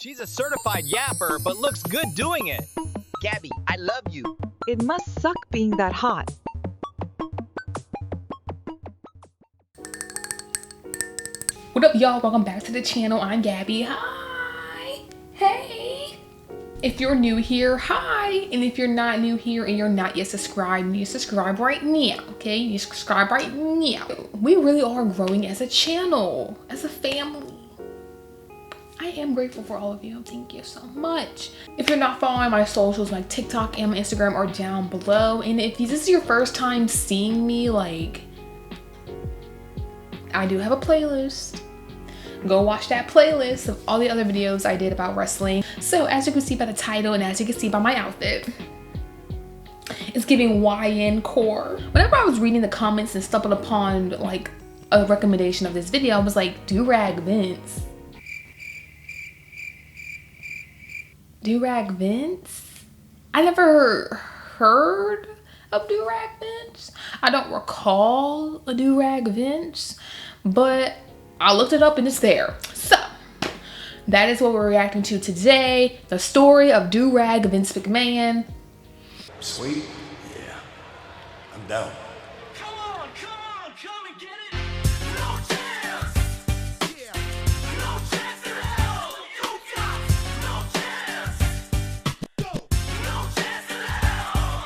She's a certified yapper, but looks good doing it. Gabby, I love you. It must suck being that hot. What up, y'all? Welcome back to the channel. I'm Gabby. Hi. Hey. If you're new here, hi. And if you're not new here and you're not yet subscribed, you need to subscribe right now, okay? You need to subscribe right now. We really are growing as a channel, as a family. I am grateful for all of you. Thank you so much. If you're not following my socials, like TikTok and my Instagram are down below. And if this is your first time seeing me, like, I do have a playlist. Go watch that playlist of all the other videos I did about wrestling. So as you can see by the title and as you can see by my outfit, it's giving YN core. Whenever I was reading the comments and stumbled upon like a recommendation of this video, I was like, Durag Vince. Durag Vince? I never heard of Durag Vince. I don't recall a Durag Vince, but I looked it up and it's there. So that is what we're reacting to today. The story of Durag Vince McMahon. Sweet? Yeah. I'm down. Come and get it. No chance. Yeah. No chance at all. You got no chance. Go. No chance at all.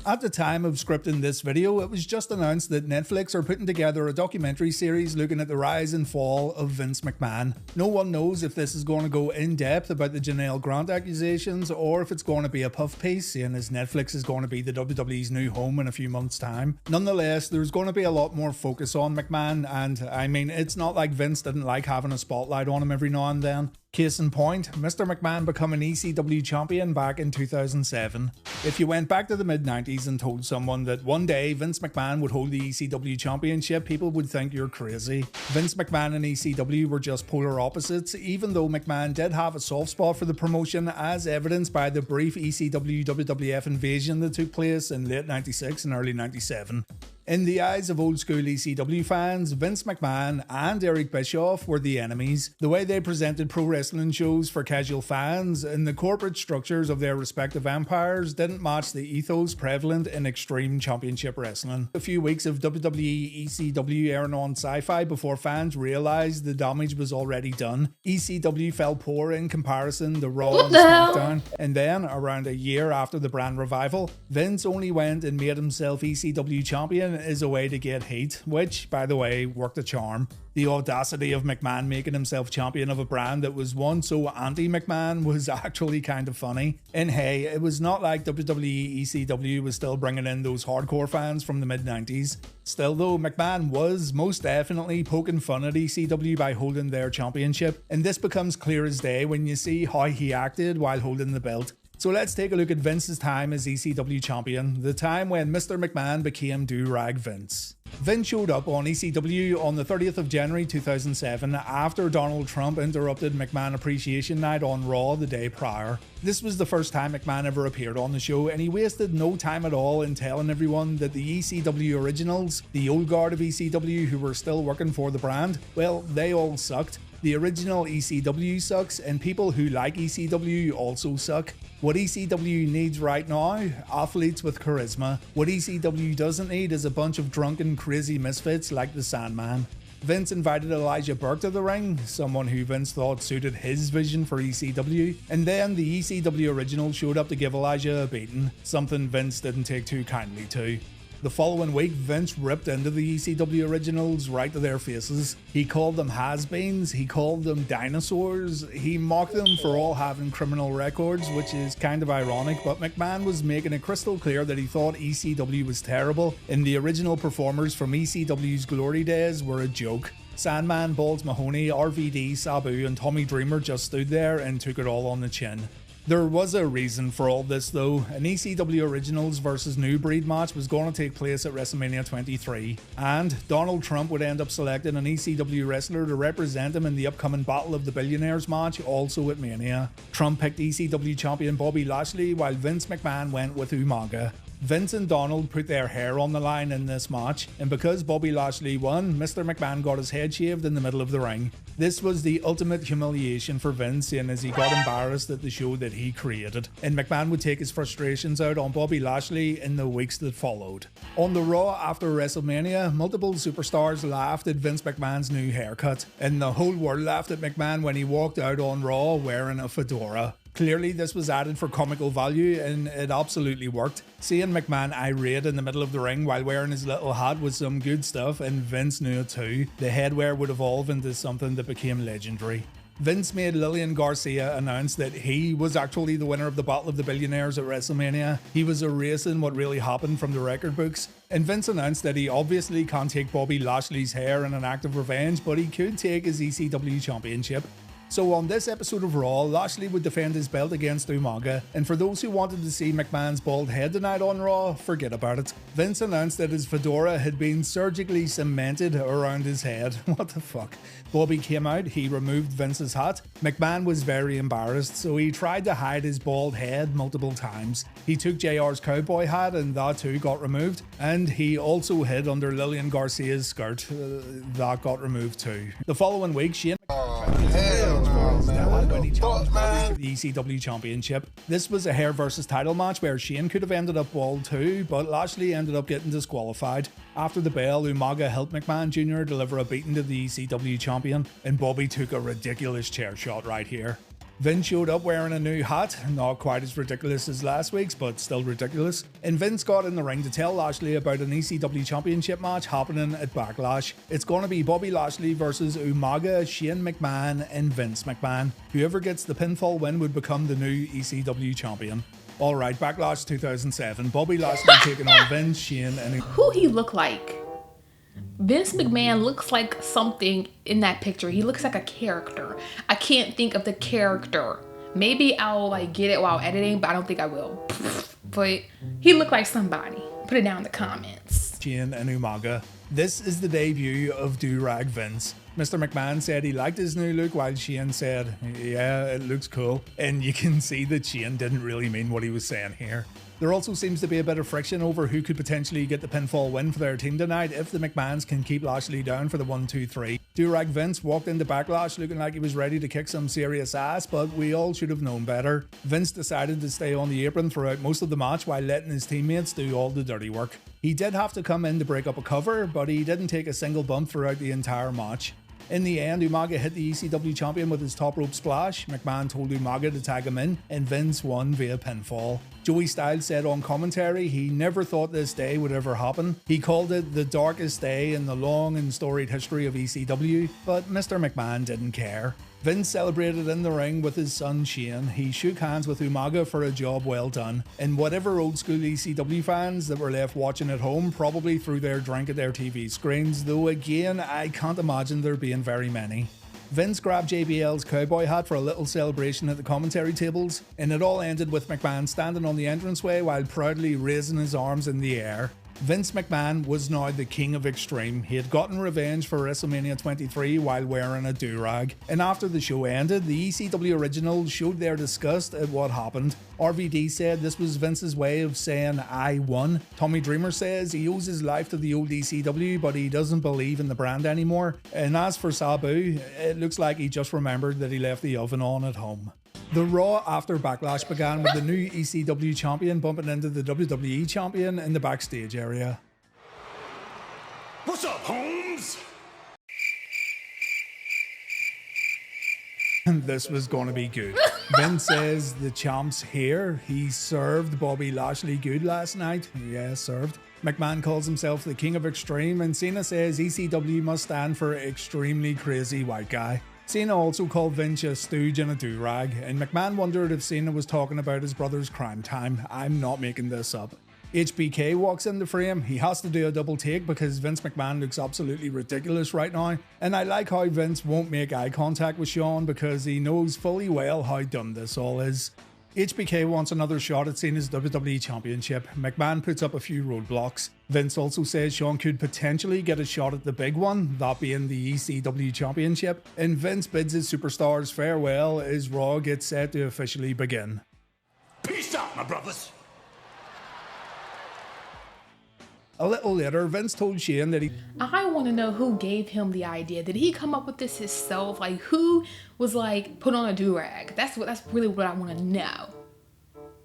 At the time of scripting this video, it was just announced that Netflix are putting together a documentary series looking at the rise and fall of Vince McMahon. No one knows if this is going to go in depth about the Janelle Grant accusations or if it's going to be a puff piece, seeing as Netflix is going to be the WWE's new home in a few months' time. Nonetheless, there's going to be a lot more focus on McMahon, and I mean, it's not like Vince didn't like having a spotlight on him every now and then. Case in point, Mr. McMahon became an ECW champion back in 2007. If you went back to the mid-90s and told someone that one day Vince McMahon would hold the ECW championship, people would think you're crazy. Vince McMahon and ECW were just polar opposites, even though McMahon did have a soft spot for the promotion, as evidenced by the brief ECW WWF invasion that took place in late 96 and early 97. In the eyes of old school ECW fans, Vince McMahon and Eric Bischoff were the enemies. The way they presented pro wrestling shows for casual fans and the corporate structures of their respective empires didn't match the ethos prevalent in Extreme Championship Wrestling. A few weeks of WWE ECW airing on Sci-Fi before fans realised the damage was already done. ECW fell poor in comparison to Raw and SmackDown. And then, around a year after the brand revival, Vince only went and made himself ECW champion is a way to get heat, which, by the way, worked a charm. The audacity of McMahon making himself champion of a brand that was once so anti-McMahon was actually kind of funny. And hey, it was not like WWE ECW was still bringing in those hardcore fans from the mid-90s. Still though, McMahon was most definitely poking fun at ECW by holding their championship, and this becomes clear as day when you see how he acted while holding the belt. So let's take a look at Vince's time as ECW champion, the time when Mr. McMahon became Durag Vince. Vince showed up on ECW on the 30th of January 2007 after Donald Trump interrupted McMahon Appreciation Night on Raw the day prior. This was the first time McMahon ever appeared on the show, and he wasted no time at all in telling everyone that the ECW originals, the old guard of ECW who were still working for the brand, well, they all sucked. The original ECW sucks, and people who like ECW also suck. What ECW needs right now? Athletes with charisma. What ECW doesn't need is a bunch of drunken, crazy misfits like the Sandman. Vince invited Elijah Burke to the ring, someone who Vince thought suited his vision for ECW, and then the ECW original showed up to give Elijah a beating, something Vince didn't take too kindly to. The following week, Vince ripped into the ECW originals right to their faces. He called them has-beens, he called them dinosaurs, he mocked them for all having criminal records, which is kind of ironic, but McMahon was making it crystal clear that he thought ECW was terrible, and the original performers from ECW's glory days were a joke. Sandman, Balls Mahoney, RVD, Sabu, and Tommy Dreamer just stood there and took it all on the chin. There was a reason for all this though. An ECW Originals versus New Breed match was going to take place at WrestleMania 23, and Donald Trump would end up selecting an ECW wrestler to represent him in the upcoming Battle of the Billionaires match, also at Mania. Trump picked ECW champion Bobby Lashley, while Vince McMahon went with Umaga. Vince and Donald put their hair on the line in this match, and because Bobby Lashley won, Mr. McMahon got his head shaved in the middle of the ring. This was the ultimate humiliation for Vince, seeing as he got embarrassed at the show that he created, and McMahon would take his frustrations out on Bobby Lashley in the weeks that followed. On the Raw after WrestleMania, multiple superstars laughed at Vince McMahon's new haircut, and the whole world laughed at McMahon when he walked out on Raw wearing a fedora. Clearly this was added for comical value, and it absolutely worked. Seeing McMahon irate in the middle of the ring while wearing his little hat was some good stuff, and Vince knew it too. The headwear would evolve into something that became legendary. Vince made Lillian Garcia announce that he was actually the winner of the Battle of the Billionaires at WrestleMania. He was erasing what really happened from the record books. And Vince announced that he obviously can't take Bobby Lashley's hair in an act of revenge, but he could take his ECW championship. So on this episode of Raw, Lashley would defend his belt against Umaga, and for those who wanted to see McMahon's bald head tonight on Raw, forget about it. Vince announced that his fedora had been surgically cemented around his head. What the fuck? Bobby came out, he removed Vince's hat. McMahon was very embarrassed, so he tried to hide his bald head multiple times. He took JR's cowboy hat, and that too got removed. And he also hid under Lillian Garcia's skirt. That got removed too. The following week, Shane when he challenged Bobby for the ECW championship. This was a hair versus title match where Shane could have ended up bald too, but Lashley ended up getting disqualified. After the bell, Umaga helped McMahon Jr. deliver a beating to the ECW champion, and Bobby took a ridiculous chair shot right here. Vince showed up wearing a new hat, not quite as ridiculous as last week's, but still ridiculous. And Vince got in the ring to tell Lashley about an ECW championship match happening at Backlash. It's going to be Bobby Lashley versus Umaga, Shane McMahon, and Vince McMahon. Whoever gets the pinfall win would become the new ECW champion. Alright, Backlash 2007. Bobby Lashley taking on Vince, Shane, and Who he look like? Vince McMahon looks like something in that picture. He looks like a character. I can't think of the character. Maybe I'll like get it while editing, but I don't think I will. But he looked like somebody. Put it down in the comments. Shane and Umaga. This is the debut of Durag Vince. Mr. McMahon said he liked his new look, while Shane said, yeah, it looks cool. And you can see that Shane didn't really mean what he was saying here. There also seems to be a bit of friction over who could potentially get the pinfall win for their team tonight if the McMahons can keep Lashley down for the 1-2-3. Durag Vince walked into Backlash looking like he was ready to kick some serious ass, but we all should have known better. Vince decided to stay on the apron throughout most of the match while letting his teammates do all the dirty work. He did have to come in to break up a cover, but he didn't take a single bump throughout the entire match. In the end, Umaga hit the ECW champion with his top rope splash. McMahon told Umaga to tag him in, and Vince won via pinfall. Joey Styles said on commentary he never thought this day would ever happen. He called it the darkest day in the long and storied history of ECW, but Mr. McMahon didn't care. Vince celebrated in the ring with his son Shane. He shook hands with Umaga for a job well done. And whatever old school ECW fans that were left watching at home probably threw their drink at their TV screens, though again I can't imagine there being very many. Vince grabbed JBL's cowboy hat for a little celebration at the commentary tables, and it all ended with McMahon standing on the entranceway while proudly raising his arms in the air. Vince McMahon was now the king of extreme. He had gotten revenge for WrestleMania 23 while wearing a do-rag. And after the show ended, the ECW originals showed their disgust at what happened. RVD said this was Vince's way of saying, I won. Tommy Dreamer says he owes his life to the old ECW, but he doesn't believe in the brand anymore. And as for Sabu, it looks like he just remembered that he left the oven on at home. The Raw after Backlash began with the new ECW champion bumping into the WWE champion in the backstage area. What's up, Holmes? This was going to be good. Vince says the champ's here. He served Bobby Lashley good last night. Yeah, served. McMahon calls himself the king of extreme, and Cena says ECW must stand for extremely crazy white guy. Cena also called Vince a stooge and a do-rag, and McMahon wondered if Cena was talking about his brother's crime time. I'm not making this up. HBK walks in the frame. He has to do a double take because Vince McMahon looks absolutely ridiculous right now, and I like how Vince won't make eye contact with Shawn because he knows fully well how dumb this all is. HBK wants another shot at Cena's WWE Championship. McMahon puts up a few roadblocks. Vince also says Shawn could potentially get a shot at the big one, that being the ECW Championship. And Vince bids his superstars farewell as Raw gets set to officially begin. Peace out, my brothers. A little later, Vince told Shane that I want to know who gave him the idea. Did he come up with this himself? Like, who was like, put on a durag? That's really what I want to know.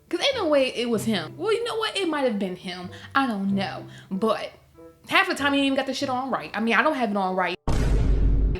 Because ain't no way it was him. Well, you know what? It might have been him. I don't know. But half the time he ain't even got the shit on right. I mean, I don't have it on right.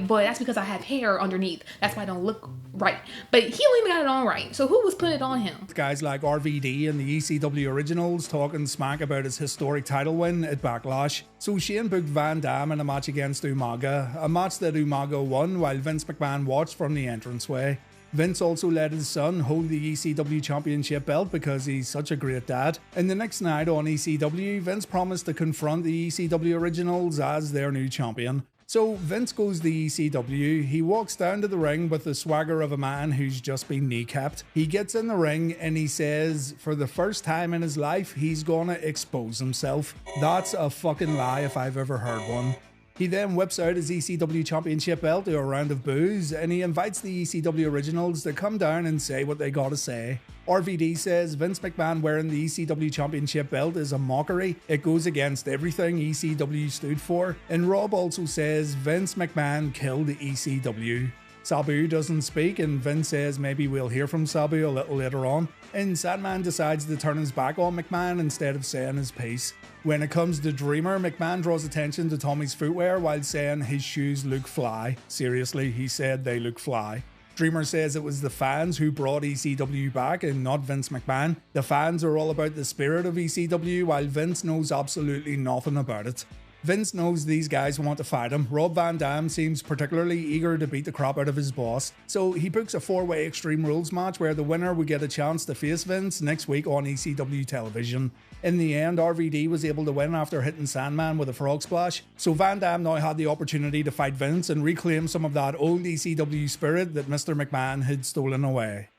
But that's because I have hair underneath. That's why I don't look right. But he don't even got it on right. So who was putting it on him? guys like RVD and the ECW originals talking smack about his historic title win at Backlash. So Shane booked Van Dam in a match against Umaga, a match that Umaga won while Vince McMahon watched from the entranceway. Vince also let his son hold the ECW championship belt because he's such a great dad. And the next night on ECW, Vince promised to confront the ECW originals as their new champion. So Vince goes to the ECW, he walks down to the ring with the swagger of a man who's just been kneecapped. He gets in the ring and he says for the first time in his life he's gonna expose himself. That's a fucking lie if I've ever heard one. He then whips out his ECW championship belt to a round of boos and he invites the ECW originals to come down and say what they gotta say. RVD says Vince McMahon wearing the ECW championship belt is a mockery. It goes against everything ECW stood for. And Rob also says Vince McMahon killed the ECW. Sabu doesn't speak and Vince says maybe we'll hear from Sabu a little later on. And Sandman decides to turn his back on McMahon instead of saying his piece. When it comes to Dreamer, McMahon draws attention to Tommy's footwear while saying his shoes look fly. Seriously, he said they look fly. Dreamer says it was the fans who brought ECW back and not Vince McMahon. The fans are all about the spirit of ECW while Vince knows absolutely nothing about it. Vince knows these guys want to fight him. Rob Van Dam seems particularly eager to beat the crap out of his boss. So he books a 4-way Extreme Rules match where the winner would get a chance to face Vince next week on ECW television. In the end, RVD was able to win after hitting Sandman with a frog splash. So Van Dam now had the opportunity to fight Vince and reclaim some of that old ECW spirit that Mr. McMahon had stolen away.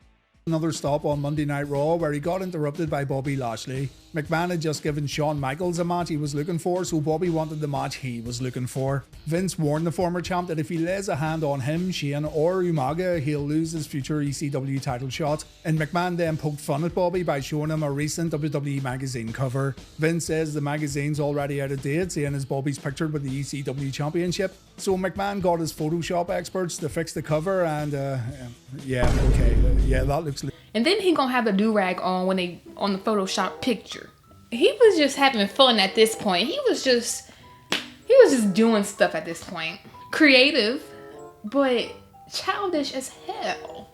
Another stop on Monday Night Raw where he got interrupted by Bobby Lashley. McMahon had just given Shawn Michaels a match he was looking for, so Bobby wanted the match he was looking for. Vince warned the former champ that if he lays a hand on him, Shane or Umaga, he'll lose his future ECW title shot. And McMahon then poked fun at Bobby by showing him a recent WWE magazine cover. Vince says the magazine's already out of date, seeing as Bobby's pictured with the ECW championship. So McMahon got his Photoshop experts to fix the cover and yeah, that looks... And then he gonna have the do-rag on when they on the Photoshop picture. He was just having fun at this point. He was just doing stuff at this point. Creative, but childish as hell.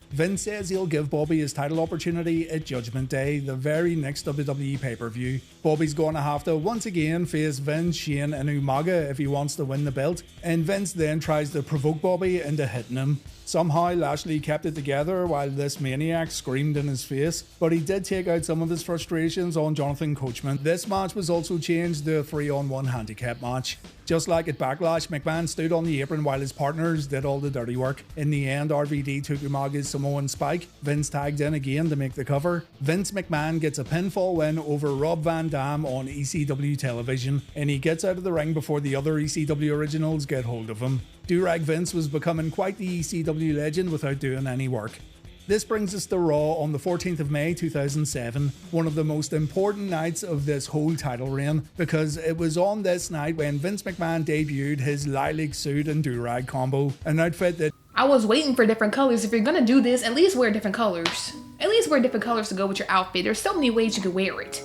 Vince says he'll give Bobby his title opportunity at Judgment Day, the very next WWE pay-per-view. Bobby's going to have to once again face Vince, Shane and Umaga if he wants to win the belt, and Vince then tries to provoke Bobby into hitting him. Somehow Lashley kept it together while this maniac screamed in his face, but he did take out some of his frustrations on Jonathan Coachman. This match was also changed to a 3-on-1 handicap match. Just like at Backlash, McMahon stood on the apron while his partners did all the dirty work. In the end, RVD took Umaga's Samoan spike. Vince tagged in again to make the cover. Vince McMahon gets a pinfall win over Rob Van Dam on ECW television, and he gets out of the ring before the other ECW originals get hold of him. Durag Vince was becoming quite the ECW legend without doing any work. This brings us to Raw on the 14th of May 2007, one of the most important nights of this whole title reign, because it was on this night when Vince McMahon debuted his lilac suit and durag combo, an outfit that... I was waiting for different colors. If you're gonna do this, at least wear different colors. At least wear different colors to go with your outfit. There's so many ways you can wear it.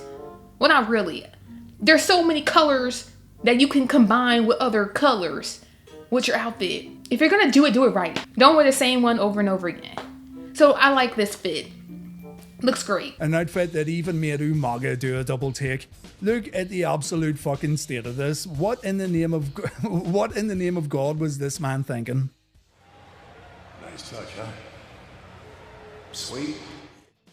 Well, not really. There's so many colors that you can combine with other colors with your outfit. If you're gonna do it right. Don't wear the same one over and over again. So I like this fit. Looks great. An outfit that even made Umaga do a double take. Look at the absolute fucking state of this. What in the name of God was this man thinking? Nice touch, huh? Sweet.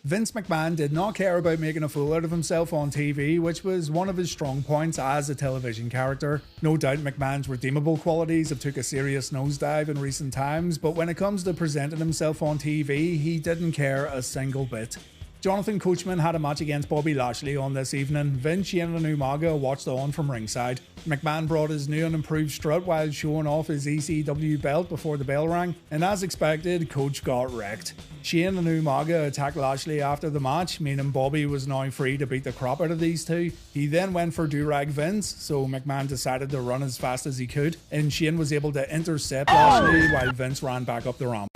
Vince McMahon did not care about making a fool out of himself on TV, which was one of his strong points as a television character. No doubt McMahon's redeemable qualities have took a serious nosedive in recent times, but when it comes to presenting himself on TV, he didn't care a single bit. Jonathan Coachman had a match against Bobby Lashley on this evening. Vince, Shane and Umaga watched on from ringside. McMahon brought his new and improved strut while showing off his ECW belt before the bell rang, and as expected, Coach got wrecked. Shane and Umaga attacked Lashley after the match, meaning Bobby was now free to beat the crap out of these two. He then went for Durag Vince, so McMahon decided to run as fast as he could, and Shane was able to intercept Lashley while Vince ran back up the ramp.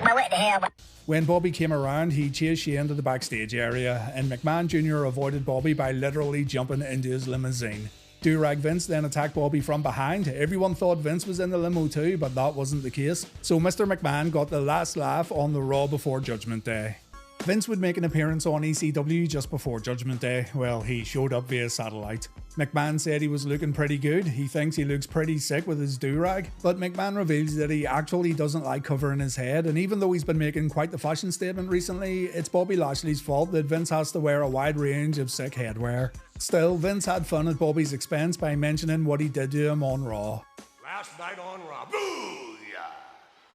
When Bobby came around, he chased Shane to the backstage area, and McMahon Jr. avoided Bobby by literally jumping into his limousine. Durag Vince then attacked Bobby from behind. Everyone thought Vince was in the limo too, but that wasn't the case. So Mr. McMahon got the last laugh on the Raw before Judgment Day. Vince would make an appearance on ECW just before Judgment Day. Well, he showed up via satellite. McMahon said he was looking pretty good. He thinks he looks pretty sick with his do-rag, but McMahon reveals that he actually doesn't like covering his head, and even though he's been making quite the fashion statement recently, it's Bobby Lashley's fault that Vince has to wear a wide range of sick headwear. Still, Vince had fun at Bobby's expense by mentioning what he did to him on Raw. Last night on Raw. Booyah!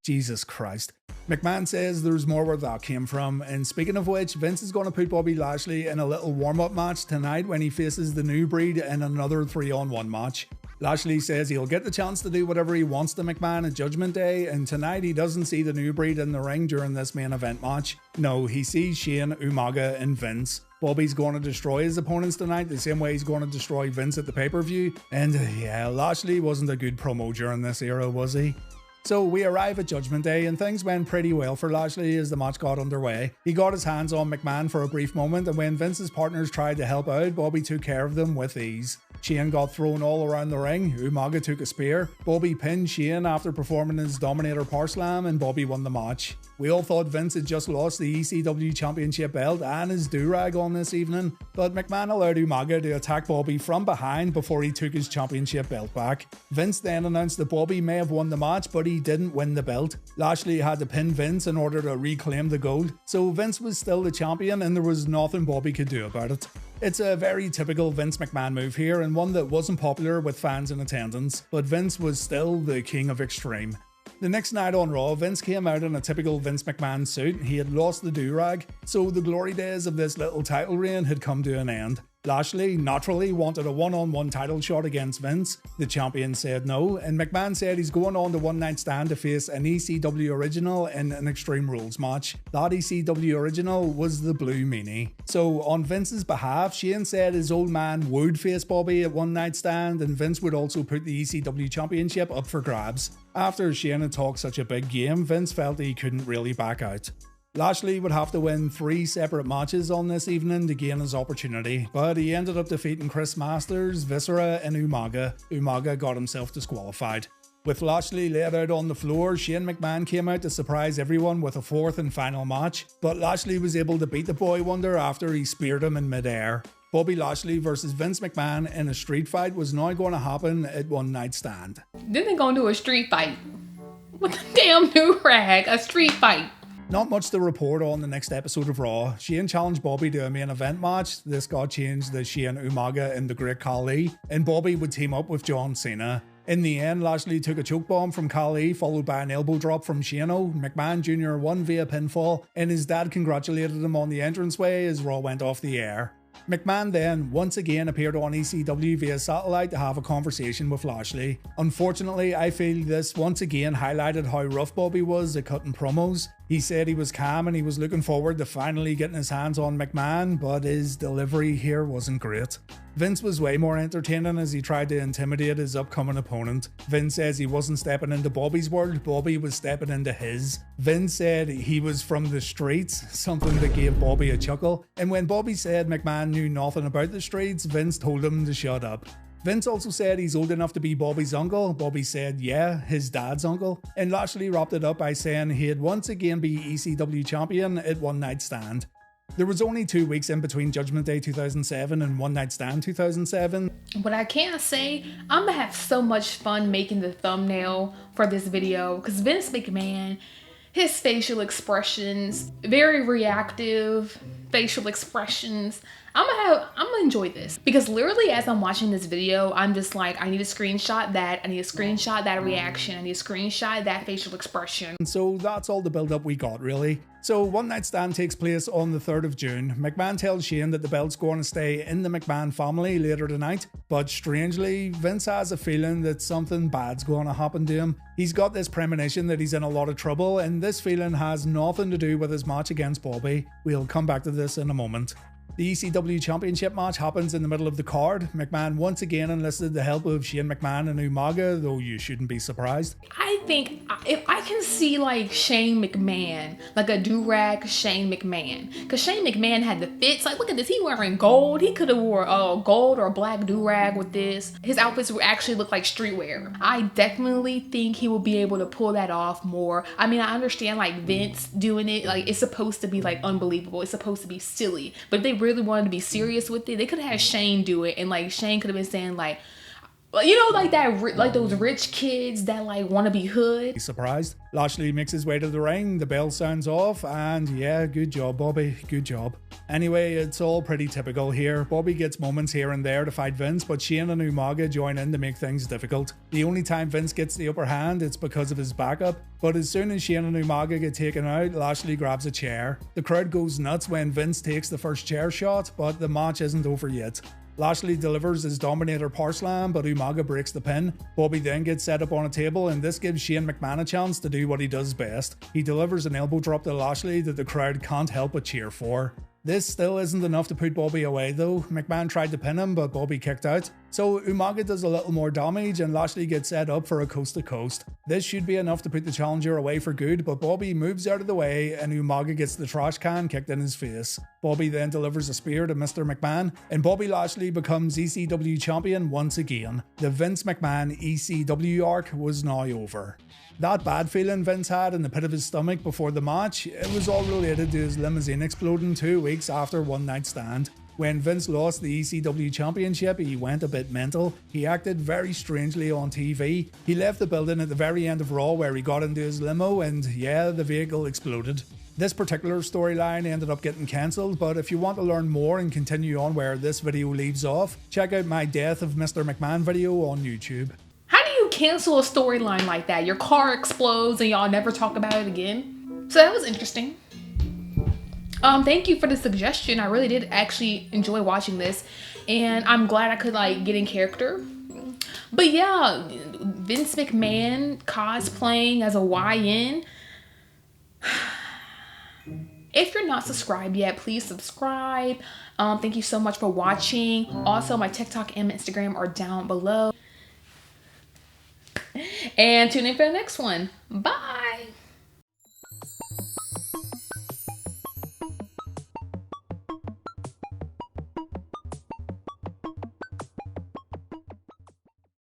Jesus Christ. McMahon says there's more where that came from, and speaking of which, Vince is going to put Bobby Lashley in a little warm-up match tonight when he faces the New Breed in another 3-on-1 match. Lashley says he'll get the chance to do whatever he wants to McMahon at Judgment Day, and tonight he doesn't see the New Breed in the ring during this main event match. No, he sees Shane, Umaga and Vince. Bobby's going to destroy his opponents tonight the same way he's going to destroy Vince at the pay-per-view, and yeah, Lashley wasn't a good promo during this era, was he? So we arrive at Judgment Day and things went pretty well for Lashley as the match got underway. He got his hands on McMahon for a brief moment, and when Vince's partners tried to help out, Bobby took care of them with ease. Shane got thrown all around the ring, Umaga took a spear, Bobby pinned Shane after performing his Dominator Power Slam, and Bobby won the match. We all thought Vince had just lost the ECW Championship belt and his do-rag on this evening, but McMahon allowed Umaga to attack Bobby from behind before he took his championship belt back. Vince then announced that Bobby may have won the match, but he didn't win the belt. Lashley had to pin Vince in order to reclaim the gold, so Vince was still the champion and there was nothing Bobby could do about it. It's a very typical Vince McMahon move here, and one that wasn't popular with fans in attendance, but Vince was still the king of extreme. The next night on Raw, Vince came out in a typical Vince McMahon suit. He had lost the do-rag, so the glory days of this little title reign had come to an end. Lashley, naturally, wanted a one-on-one title shot against Vince. The champion said no, and McMahon said he's going on the One Night Stand to face an ECW original in an Extreme Rules match. That ECW original was the Blue Meanie. So, on Vince's behalf, Shane said his old man would face Bobby at One Night Stand, and Vince would also put the ECW Championship up for grabs. After Shane had talked such a big game, Vince felt he couldn't really back out. Lashley would have to win 3 separate matches on this evening to gain his opportunity, but he ended up defeating Chris Masters, Viscera and Umaga. Umaga got himself disqualified. With Lashley laid out on the floor, Shane McMahon came out to surprise everyone with a 4th and final match, but Lashley was able to beat the Boy Wonder after he speared him in midair. Bobby Lashley versus Vince McMahon in a street fight was now going to happen at One Night Stand. Then they're gonna do a street fight. With the damn new rag, a street fight. Not much to report on the next episode of Raw. Shane challenged Bobby to a main event match. This got changed to Shane, Umaga and the Great Khali, and Bobby would team up with John Cena. In the end, Lashley took a choke bomb from Khali, followed by an elbow drop from Shano. McMahon Jr. won via pinfall, and his dad congratulated him on the entranceway as Raw went off the air. McMahon then once again appeared on ECW via satellite to have a conversation with Lashley. Unfortunately, I feel this once again highlighted how rough Bobby was at cutting promos. He said he was calm and he was looking forward to finally getting his hands on McMahon, but his delivery here wasn't great. Vince was way more entertaining as he tried to intimidate his upcoming opponent. Vince says he wasn't stepping into Bobby's world, Bobby was stepping into his. Vince said he was from the streets, something that gave Bobby a chuckle. And when Bobby said McMahon knew nothing about the streets, Vince told him to shut up. Vince also said he's old enough to be Bobby's uncle. Bobby said, yeah, his dad's uncle. And Lashley wrapped it up by saying he'd once again be ECW champion at One Night Stand. There was only 2 weeks in between Judgment Day 2007 and One Night Stand 2007. What I can say, I'm gonna have so much fun making the thumbnail for this video because Vince McMahon, his facial expressions, very reactive facial expressions. I'm gonna enjoy this because literally as I'm watching this video, I'm just like, I need to screenshot that, I need to screenshot that reaction, I need to screenshot that facial expression. And so that's all the build up we got really. So One Night Stand takes place on the 3rd of June. McMahon tells Shane that the belt's going to stay in the McMahon family later tonight, but strangely, Vince has a feeling that something bad's going to happen to him. He's got this premonition that he's in a lot of trouble, and this feeling has nothing to do with his match against Bobby. We'll come back to this in a moment. The ECW Championship match happens in the middle of the card. McMahon once again enlisted the help of Shane McMahon and Umaga, though you shouldn't be surprised. I think if I can see like Shane McMahon, like a Durag Shane McMahon, because Shane McMahon had the fits. Like, look at this, he wearing gold. He could have wore a gold or a black Durag with this. His outfits would actually look like streetwear. I definitely think he will be able to pull that off more. I mean, I understand like Vince doing it, like it's supposed to be like unbelievable. It's supposed to be silly, but if they really wanted to be serious with it, they could have had Shane do it, and like Shane could have been saying like, you know, like that, like those rich kids that like want to be hood. Surprised. Lashley makes his way to the ring, the bell sounds off, and yeah, good job, Bobby, good job. Anyway, it's all pretty typical here. Bobby gets moments here and there to fight Vince, but Shane and Umaga join in to make things difficult. The only time Vince gets the upper hand, it's because of his backup, but as soon as Shane and Umaga get taken out, Lashley grabs a chair. The crowd goes nuts when Vince takes the first chair shot, but the match isn't over yet. Lashley delivers his Dominator power slam, but Umaga breaks the pin. Bobby then gets set up on a table, and this gives Shane McMahon a chance to do what he does best. He delivers an elbow drop to Lashley that the crowd can't help but cheer for. This still isn't enough to put Bobby away though. McMahon tried to pin him, but Bobby kicked out. So Umaga does a little more damage and Lashley gets set up for a coast to coast. This should be enough to put the challenger away for good, but Bobby moves out of the way and Umaga gets the trash can kicked in his face. Bobby then delivers a spear to Mr. McMahon, and Bobby Lashley becomes ECW champion once again. The Vince McMahon ECW arc was now over. That bad feeling Vince had in the pit of his stomach before the match, it was all related to his limousine exploding 2 weeks after One Night Stand. When Vince lost the ECW championship, he went a bit mental. He acted very strangely on TV. He left the building at the very end of Raw where he got into his limo and yeah, the vehicle exploded. This particular storyline ended up getting cancelled, but if you want to learn more and continue on where this video leaves off, check out my Death of Mr. McMahon video on YouTube. How do you cancel a storyline like that? Your car explodes and y'all never talk about it again? So that was interesting. Thank you for the suggestion. I really did actually enjoy watching this, and I'm glad I could like get in character. But yeah, Vince McMahon cosplaying as a YN. If you're not subscribed yet, please subscribe. Thank you so much for watching. Also, my TikTok and Instagram are down below. And tune in for the next one. Bye.